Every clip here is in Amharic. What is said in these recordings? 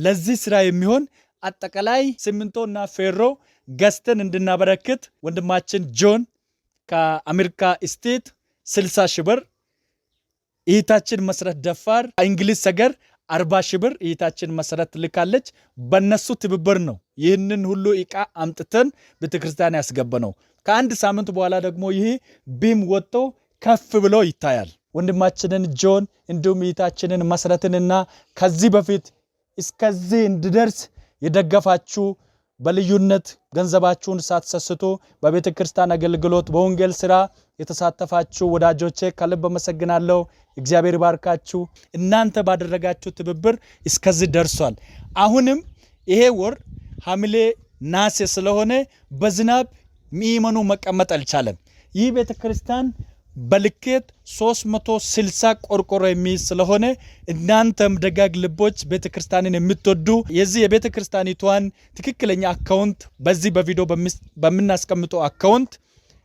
ለዚህ ስራ የሚሆን አጠቃላይ ሲሚንቶና ፌሮ ገዝተን እንድናበረክት ወንድማችን ጆን ከአሜሪካ ስቴት 60 ሺህ ብር፣ እህታችን መሰረት ደፋር እንግሊዝ ሀገር 40 ሺህ ብር እህታችን መሰረት ልካለች። በነሱ ትብብር ነው ይህንን ሁሉ ዕቃ አምጥተን ቤተክርስቲያን ያስገባነው። ከአንድ ሳምንት በኋላ ደግሞ ይህ ቢም ወጥቶ ከፍ ብሎ ይታያል። ወንድማችንን ጆን እንዲሁም እህታችንን መሰረትንና ከዚህ በፊት እስከዚህ እንድደርስ የደገፋችሁ በልዩነት ገንዘባችሁን ሳትሰስቱ በቤተ ክርስቲያን አገልግሎት በወንጌል ስራ የተሳተፋችሁ ወዳጆቼ ከልብ አመሰግናለሁ። እግዚአብሔር ይባርካችሁ። እናንተ ባደረጋችሁ ትብብር እስከዚህ ደርሷል። አሁንም ይሄ ወር ሐምሌ ናሴ ስለሆነ በዝናብ ምእመኑ መቀመጥ አልቻለም። ይህ ቤተ ክርስቲያን በልኬት 360 ቆርቆሮ የሚይዝ ስለሆነ እናንተም ደጋግ ልቦች ቤተክርስቲያንን የምትወዱ የዚህ የቤተክርስቲያኒቷን ትክክለኛ አካውንት በዚህ በቪዲዮ በምናስቀምጠው አካውንት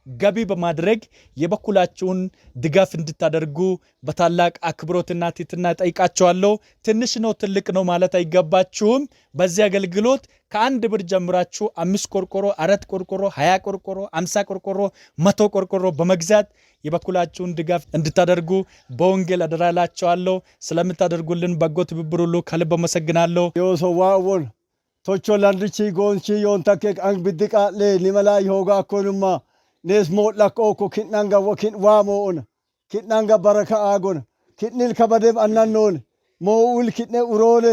ገቢ በማድረግ የበኩላችሁን ድጋፍ እንድታደርጉ በታላቅ አክብሮትና ትህትና ጠይቃችኋለሁ። ትንሽ ነው ትልቅ ነው ማለት አይገባችሁም። በዚህ አገልግሎት ከአንድ ብር ጀምራችሁ 5 ቆርቆሮ፣ 4 ቆርቆሮ፣ 20 ቆርቆሮ፣ 50 ቆርቆሮ፣ 100 ቆርቆሮ በመግዛት የበኩላችሁን ድጋፍ እንድታደርጉ በወንጌል አደራላችኋለሁ። ስለምታደርጉልን በጎ ትብብር ሁሉ ከልብ አመሰግናለሁ። ዮሶዋወን ቶቾ ላንድቺ ጎንቺ ዮንታከ አንግብድቃ ለሊመላ ይሆጋ ኮኑማ ኔስ ሞላቆኮ ኪናንጋ ወኪን ዋሞን ኪናንጋ በረካ አጎን ኪንል ከበደም አናኖን ሞኡል ኪነ ኡሮሌ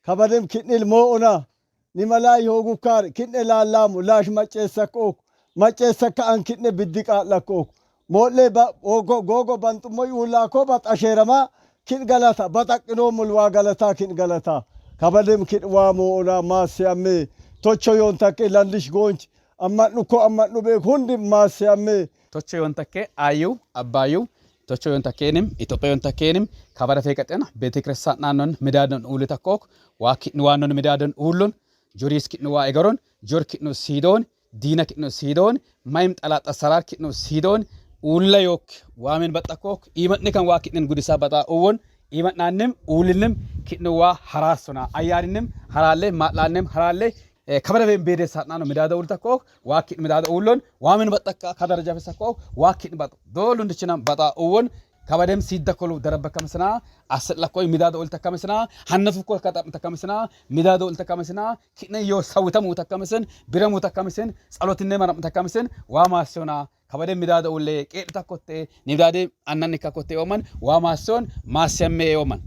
ከበደም ኪንል ሞኦና ኒመላ ይሆጉካር ኪነ ላላሙ ላሽ መጨሰቆ መጨሰካ አንኪነ ብድቃ ለቆ ሞሌ ጎጎ ባንጡሞ ይውላኮ ባጣሸረማ ኪን ገለታ ባጣቅኖ ሙልዋ ገለታ ኪን ገለታ ከበደም ኪን ዋሞኦና ማስያሜ ቶቾ ዮንታከ ላንድሽ ጎንች አማኑኮ አማኑ በሁንድ ማስያሜ ቶቾ ዮንታከ አዩ አባዩ ቶቾ ዮንታከንም ኢትዮጵያ ዮንታከንም ከበረፈ ቀጠና ቤተክርስቲያን ናኖን ሚዳዶን ኡልታኮክ ዋኪን ዋኖን ሚዳዶን ኡሉን ጆሪስ ኪን ዋ ኤገሮን ጆር ኪን ሲዶን ዲና ኪን ሲዶን ማይም ጠላጣ ሰራር ኪን ሲዶን ኡላዮክ ዋሜን በጣኮክ ኢመን ከን ዋኪን ጉዲሳ በጣ ኦወን ኢመናንም ኡልንም ኪን ዋ ሐራሱና አያሪንም ሐራሌ ማላንም ሐራሌ ከበረበን ቤደሳና ነው ሚዳዳ ኡልታኮ ዋኪን ሚዳዳ ኡሎን ዋምን በጠካ ከደረጃ ፈሰኮ ዋኪን በጣ ዶሉ እንድችና በጣ ኡወን ከበደም ሲደኮሉ ደረበከምስና አስለኮይ ሚዳዳ ኡልታከምስና ሐነፉኮ ከጣም ተከምስና ሚዳዳ ኡልታከምስና ኪነዮ ሰውተሙ ተከምስን ቢረሙ ተከምስን ጸሎትነ መራም ተከምስን ዋማሶና ከበደም ሚዳዳ ኡሌ ቄልታኮቴ ኒዳዴ አናንካ ኮቴ ወመን ዋማሶን ማሰሜ ወመን